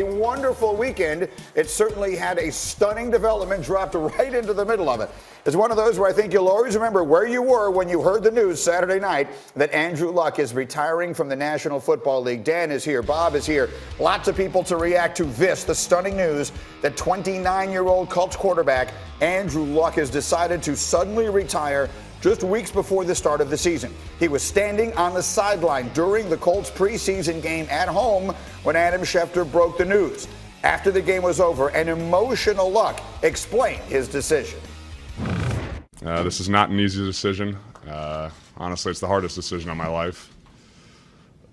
A wonderful weekend. It certainly had a stunning development dropped right into the middle of it. It's one of those where I think you'll always remember where you were when you heard the news Saturday night that Andrew Luck is retiring from the National Football League. Dan is here. Bob is here. Lots of people to react to this, the stunning news that 29-year-old Colts quarterback Andrew Luck has decided to suddenly retire just weeks before the start of the season. He was standing on the sideline during the Colts preseason game at home when Adam Schefter broke the news. After the game was over, an emotional Luck explained his decision. This is not an easy decision. Honestly, it's the hardest decision of my life.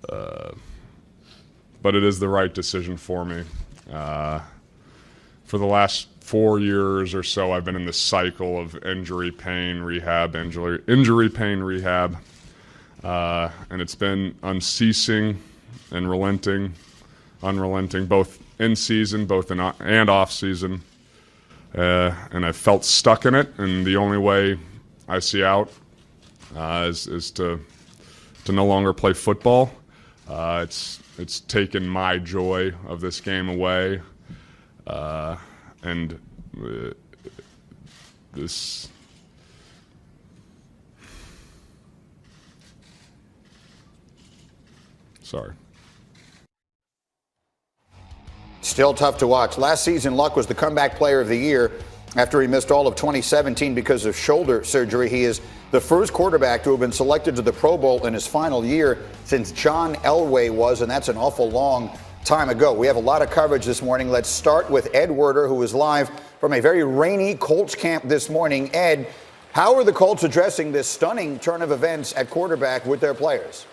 But it is the right decision for me. For the last 4 years or so, I've been in this cycle of injury, pain, rehab, injury, pain, rehab. And it's been unceasing and unrelenting, both in season, and off season. And I felt stuck in it, and the only way I see out is to no longer play football. It's taken my joy of this game away. And this sorry. Still tough to watch. Last season, Luck was the comeback player of the year after he missed all of 2017 because of shoulder surgery. He is the first quarterback to have been selected to the Pro Bowl in his final year since John Elway was, and that's an awful long time ago. We have a lot of coverage this morning. Let's start with Ed Werder, who is live from a very rainy Colts camp this morning. Ed, how are the Colts addressing this stunning turn of events at quarterback with their players?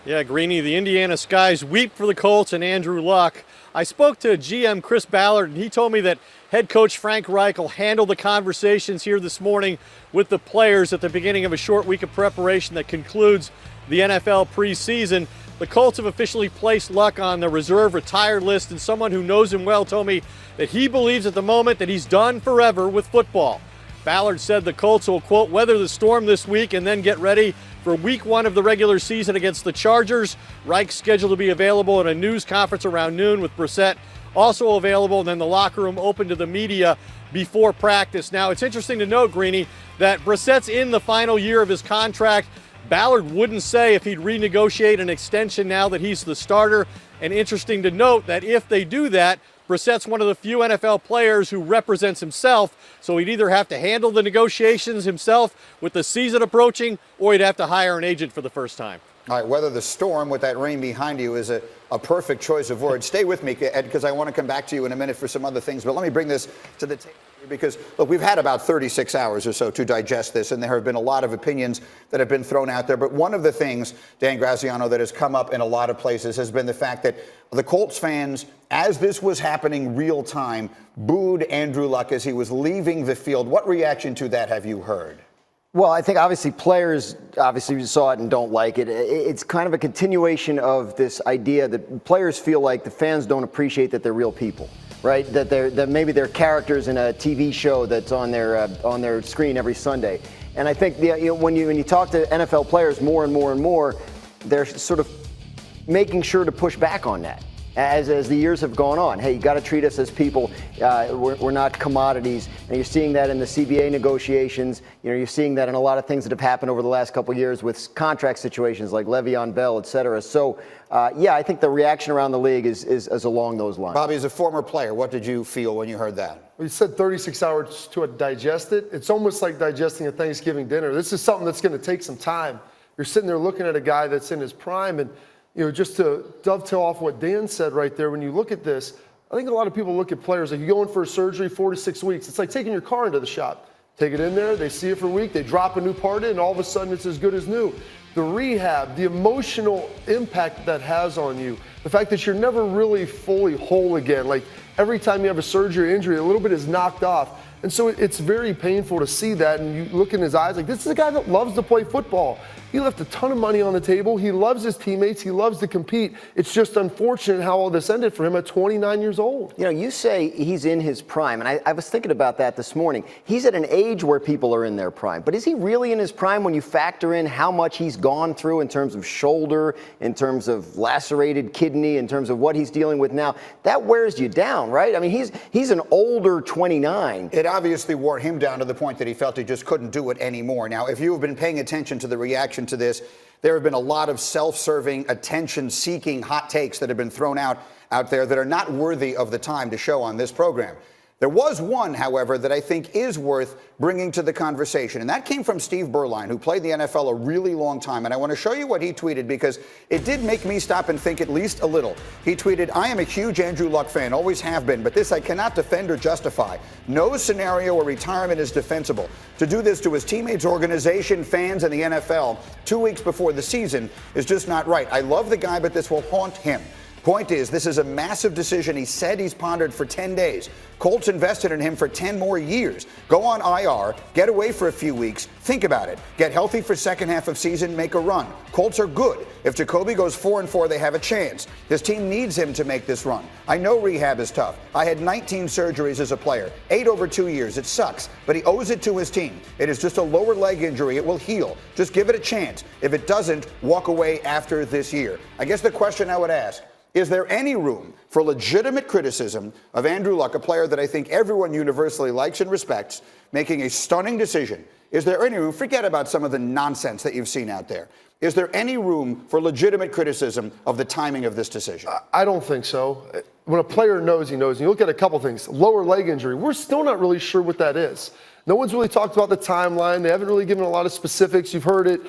Yeah, Greeny, the Indiana skies weep for the Colts and Andrew Luck. I spoke to GM Chris Ballard, and he told me that head coach Frank Reich will handle the conversations here this morning with the players at the beginning of a short week of preparation that concludes the NFL preseason. The Colts have officially placed Luck on the reserve retired list, and someone who knows him well told me that he believes at the moment that he's done forever with football. Ballard said the Colts will, quote, weather the storm this week and then get ready for week one of the regular season against the Chargers. Reich's scheduled to be available at a news conference around noon, with Brissett also available, and then the locker room open to the media before practice. Now, it's interesting to note, Greeny, that Brissett's in the final year of his contract. Ballard wouldn't say if he'd renegotiate an extension now that he's the starter. And interesting to note that if they do that, Brissett's one of the few NFL players who represents himself, so he'd either have to handle the negotiations himself with the season approaching, or he'd have to hire an agent for the first time. All right, weather the storm with that rain behind you is a perfect choice of words. Stay with me, Ed, because I want to come back to you in a minute for some other things. But let me bring this to the table because, look, we've had about 36 hours or so to digest this, and there have been a lot of opinions that have been thrown out there. But one of the things, Dan Graziano, that has come up in a lot of places has been the fact that the Colts fans, as this was happening real time, booed Andrew Luck as he was leaving the field. What reaction to that have you heard? Well, I think obviously players saw it and don't like it. It's kind of a continuation of this idea that players feel like the fans don't appreciate that they're real people, right? That maybe they're characters in a TV show that's on their screen every Sunday. And I think when you talk to NFL players more and more, they're sort of making sure to push back on that. As the years have gone on, hey, you got to treat us as people. We're not commodities, and you're seeing that in the CBA negotiations. You're seeing that in a lot of things that have happened over the last couple of years with contract situations like Le'Veon Bell, et cetera. So, I think the reaction around the league is along those lines. Bobby, as a former player, what did you feel when you heard that? Well, you said 36 hours to digest it. It's almost like digesting a Thanksgiving dinner. This is something that's going to take some time. You're sitting there looking at a guy that's in his prime, and just to dovetail off what Dan said right there, when you look at this, I think a lot of people look at players like you go in for a surgery 4 to 6 weeks. It's like taking your car into the shop. Take it in there, they see it for a week, they drop a new part in, and all of a sudden it's as good as new. The rehab, the emotional impact that has on you, the fact that you're never really fully whole again. Like every time you have a surgery or injury, a little bit is knocked off. And so it's very painful to see that, and you look in his eyes like, this is a guy that loves to play football. He left a ton of money on the table. He loves his teammates. He loves to compete. It's just unfortunate how all this ended for him at 29 years old. You know, you say he's in his prime, and I was thinking about that this morning. He's at an age where people are in their prime, but is he really in his prime when you factor in how much he's gone through in terms of shoulder, in terms of lacerated kidney, in terms of what he's dealing with now? That wears you down, right? I mean, he's an older 29. It obviously wore him down to the point that he felt he just couldn't do it anymore. Now, if you have been paying attention to the reaction to this, there have been a lot of self-serving, attention-seeking hot takes that have been thrown out there that are not worthy of the time to show on this program. There was one, however, that I think is worth bringing to the conversation, and that came from Steve Berline, who played the NFL a really long time. And I want to show you what he tweeted because it did make me stop and think at least a little. He tweeted, "I am a huge Andrew Luck fan, always have been, but this I cannot defend or justify. No scenario where retirement is defensible. To do this to his teammates, organization, fans, and the NFL 2 weeks before the season is just not right. I love the guy, but this will haunt him. Point is, this is a massive decision he said he's pondered for 10 days. Colts invested in him for 10 more years. Go on IR, get away for a few weeks, think about it. Get healthy for second half of season, make a run. Colts are good. If Jacoby goes 4-4, they have a chance. His team needs him to make this run. I know rehab is tough. I had 19 surgeries as a player, 8 over 2 years. It sucks, but he owes it to his team. It is just a lower leg injury. It will heal. Just give it a chance. If it doesn't, walk away after this year." I guess the question I would ask, is there any room for legitimate criticism of Andrew Luck, a player that I think everyone universally likes and respects, making a stunning decision? Is there any room? Forget about some of the nonsense that you've seen out there. Is there any room for legitimate criticism of the timing of this decision? I don't think so. When a player knows, he knows. And you look at a couple things. Lower leg injury, we're still not really sure what that is. No one's really talked about the timeline. They haven't really given a lot of specifics. You've heard it,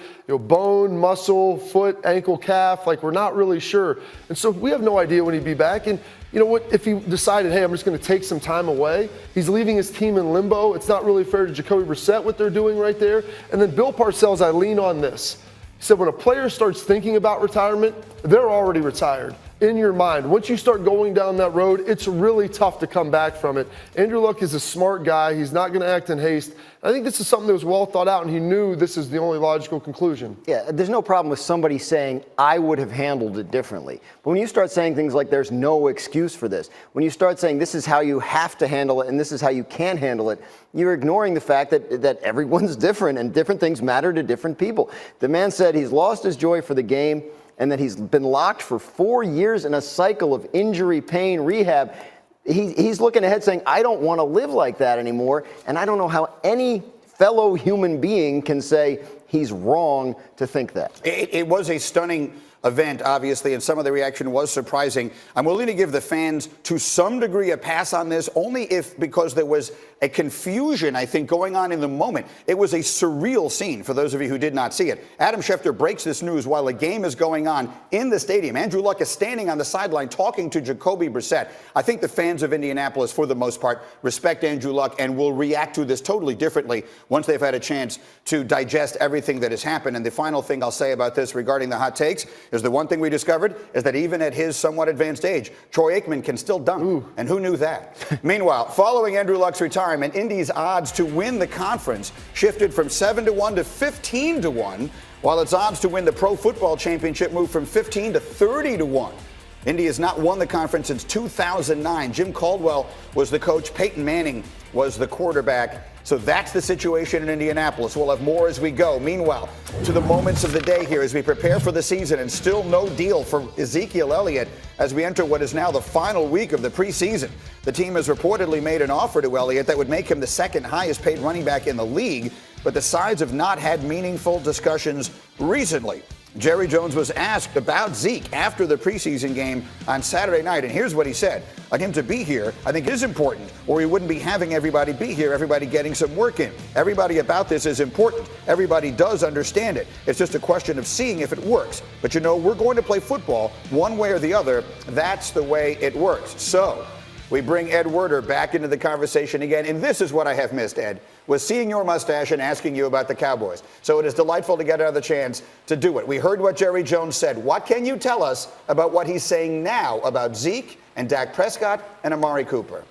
bone, muscle, foot, ankle, calf. Like, we're not really sure. And so we have no idea when he'd be back. And you know what? If he decided, hey, I'm just going to take some time away, he's leaving his team in limbo. It's not really fair to Jacoby Brissett what they're doing right there. And then Bill Parcells, I lean on this. He said when a player starts thinking about retirement, they're already retired. In your mind, once you start going down that road, it's really tough to come back from it. Andrew Luck is a smart guy. He's not going to act in haste. I think this is something that was well thought out, and he knew this is the only logical conclusion. Yeah, there's no problem with somebody saying, I would have handled it differently. But when you start saying things like there's no excuse for this, when you start saying this is how you have to handle it and this is how you can handle it, you're ignoring the fact that everyone's different and different things matter to different people. The man said he's lost his joy for the game and that he's been locked for 4 years in a cycle of injury, pain, rehab. He's looking ahead saying, I don't want to live like that anymore. And I don't know how any fellow human being can say he's wrong to think that. It was a stunning event, obviously, and some of the reaction was surprising. I'm willing to give the fans, to some degree, a pass on this, only because there was a confusion, I think, going on in the moment. It was a surreal scene for those of you who did not see it. Adam Schefter breaks this news while a game is going on in the stadium. Andrew Luck is standing on the sideline talking to Jacoby Brissett. I think the fans of Indianapolis, for the most part, respect Andrew Luck and will react to this totally differently once they've had a chance to digest everything that has happened. And the final thing I'll say about this regarding the hot takes is the one thing we discovered is that even at his somewhat advanced age, Troy Aikman can still dunk. Ooh. And who knew that? Meanwhile, following Andrew Luck's retirement, Indy's odds to win the conference shifted from 7-1 to 15-1, while its odds to win the Pro Football Championship moved from 15 to 30-1. Indy has not won the conference since 2009. Jim Caldwell was the coach. Peyton Manning was the quarterback. So that's the situation in Indianapolis. We'll have more as we go. Meanwhile, to the moments of the day here as we prepare for the season, and still no deal for Ezekiel Elliott as we enter what is now the final week of the preseason. The team has reportedly made an offer to Elliott that would make him the second highest paid running back in the league, but the sides have not had meaningful discussions recently. Jerry Jones was asked about Zeke after the preseason game on Saturday night, and here's what he said. Like, him to be here, I think is important, or he wouldn't be having everybody be here, everybody getting some work in. Everybody about this is important. Everybody does understand it. It's just a question of seeing if it works. But we're going to play football one way or the other. That's the way it works. So we bring Ed Werder back into the conversation again, and this is what I have missed, Ed, was seeing your mustache and asking you about the Cowboys. So it is delightful to get another chance to do it. We heard what Jerry Jones said. What can you tell us about what he's saying now about Zeke and Dak Prescott and Amari Cooper?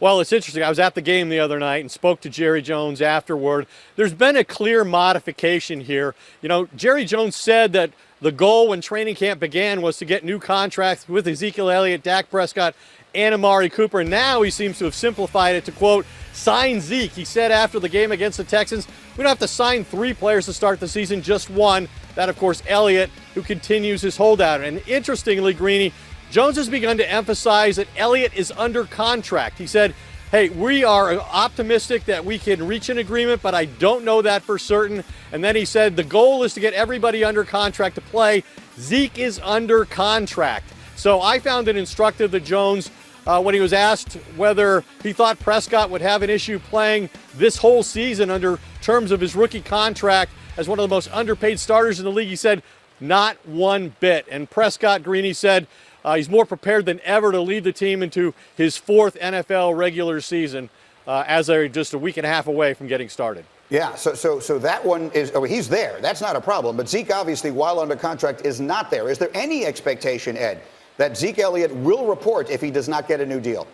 Well, it's interesting. I was at the game the other night and spoke to Jerry Jones afterward. There's been a clear modification here. You know, Jerry Jones said that the goal when training camp began was to get new contracts with Ezekiel Elliott, Dak Prescott, and Amari Cooper. Now he seems to have simplified it to, quote, sign Zeke. He said after the game against the Texans, we don't have to sign 3 players to start the season, just 1. That, of course, Elliott, who continues his holdout. And interestingly, Greeny, Jones has begun to emphasize that Elliott is under contract. He said, hey, we are optimistic that we can reach an agreement, but I don't know that for certain. And then he said the goal is to get everybody under contract to play. Zeke is under contract. So I found it instructive that Jones, when he was asked whether he thought Prescott would have an issue playing this whole season under terms of his rookie contract as one of the most underpaid starters in the league, he said, not one bit. And Prescott, Greeny, said, he's more prepared than ever to lead the team into his 4th NFL regular season as they're just a week and a half away from getting started. Yeah, so that one is, he's there. That's not a problem. But Zeke, obviously, while under contract, is not there. Is there any expectation, Ed, that Zeke Elliott will report if he does not get a new deal?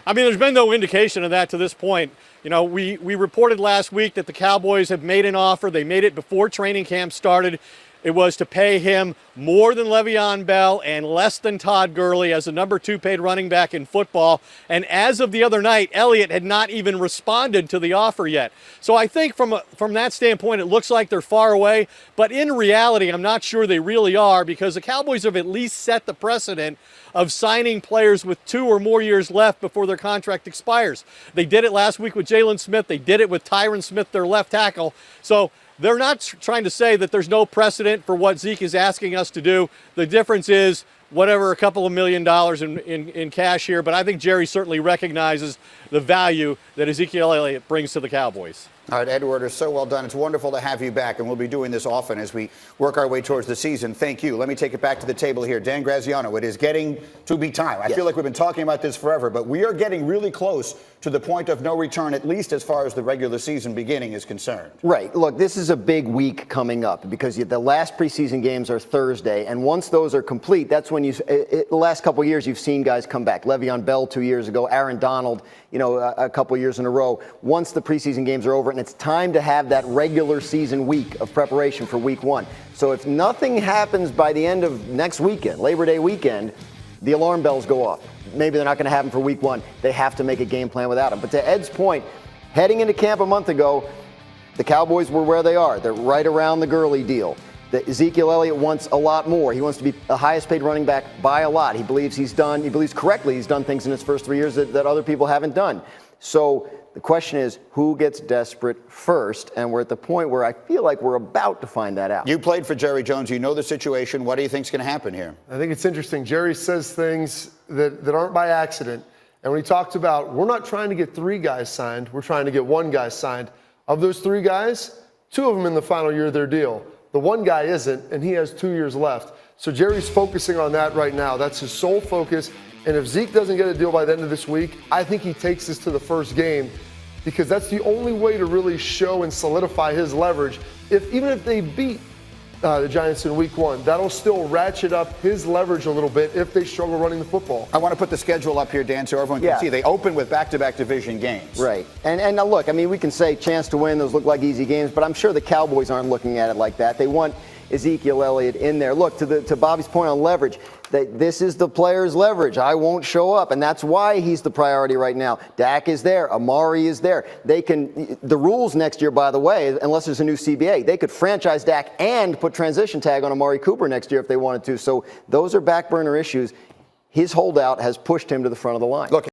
I mean, there's been no indication of that to this point. You know, we reported last week that the Cowboys have made an offer. They made it before training camp started. It was to pay him more than Le'Veon Bell and less than Todd Gurley as the number 2 paid running back in football. And as of the other night, Elliott had not even responded to the offer yet. So I think from that standpoint, it looks like they're far away. But in reality, I'm not sure they really are, because the Cowboys have at least set the precedent of signing players with 2 or more years left before their contract expires. They did it last week with Jalen Smith. They did it with Tyron Smith, their left tackle. So they're not trying to say that there's no precedent for what Zeke is asking us to do. The difference is whatever, a couple of $1 million in cash here. But I think Jerry certainly recognizes the value that Ezekiel Elliott brings to the Cowboys. All right, Edward, it's so well done. It's wonderful to have you back, and we'll be doing this often as we work our way towards the season. Thank you. Let me take it back to the table here. Dan Graziano, it is getting to be time. I feel like we've been talking about this forever, but we are getting really close to the point of no return, at least as far as the regular season beginning is concerned. Right. Look, this is a big week coming up because the last preseason games are Thursday, and once those are complete, that's when the last couple of years you've seen guys come back. Le'Veon Bell 2 years ago, Aaron Donald, a couple of years in a row. Once the preseason games are over, and it's time to have that regular season week of preparation for week 1. So if nothing happens by the end of next weekend, Labor Day weekend, the alarm bells go off. Maybe they're not going to have him for week 1. They have to make a game plan without him. But to Ed's point, heading into camp a month ago, the Cowboys were where they are. They're right around the Gurley deal. Ezekiel Elliott wants a lot more. He wants to be the highest paid running back by a lot. He believes correctly he's done things in his first 3 years that other people haven't done. So the question is, who gets desperate first? And we're at the point where I feel like we're about to find that out. You played for Jerry Jones. You know the situation. What do you think is going to happen here? I think it's interesting. Jerry says things that aren't by accident. And when he talked about, we're not trying to get 3 guys signed, we're trying to get 1 guy signed. Of those 3 guys, 2 of them in the final year of their deal. The 1 guy isn't, and he has 2 years left. So Jerry's focusing on that right now. That's his sole focus. And if Zeke doesn't get a deal by the end of this week, I think he takes this to the first game, because that's the only way to really show and solidify his leverage. Even if they beat the Giants in week 1, that'll still ratchet up his leverage a little bit if they struggle running the football. I want to put the schedule up here, Dan, so everyone can see. They open with back-to-back division games. Right. And now look, I mean, we can say chance to win, those look like easy games, but I'm sure the Cowboys aren't looking at it like that. They want Ezekiel Elliott in there. Look, to Bobby's point on leverage, this is the player's leverage. I won't show up, and that's why he's the priority right now. Dak is there. Amari is there. The rules next year, by the way, unless there's a new CBA, they could franchise Dak and put transition tag on Amari Cooper next year if they wanted to. So those are back burner issues. His holdout has pushed him to the front of the line. Look,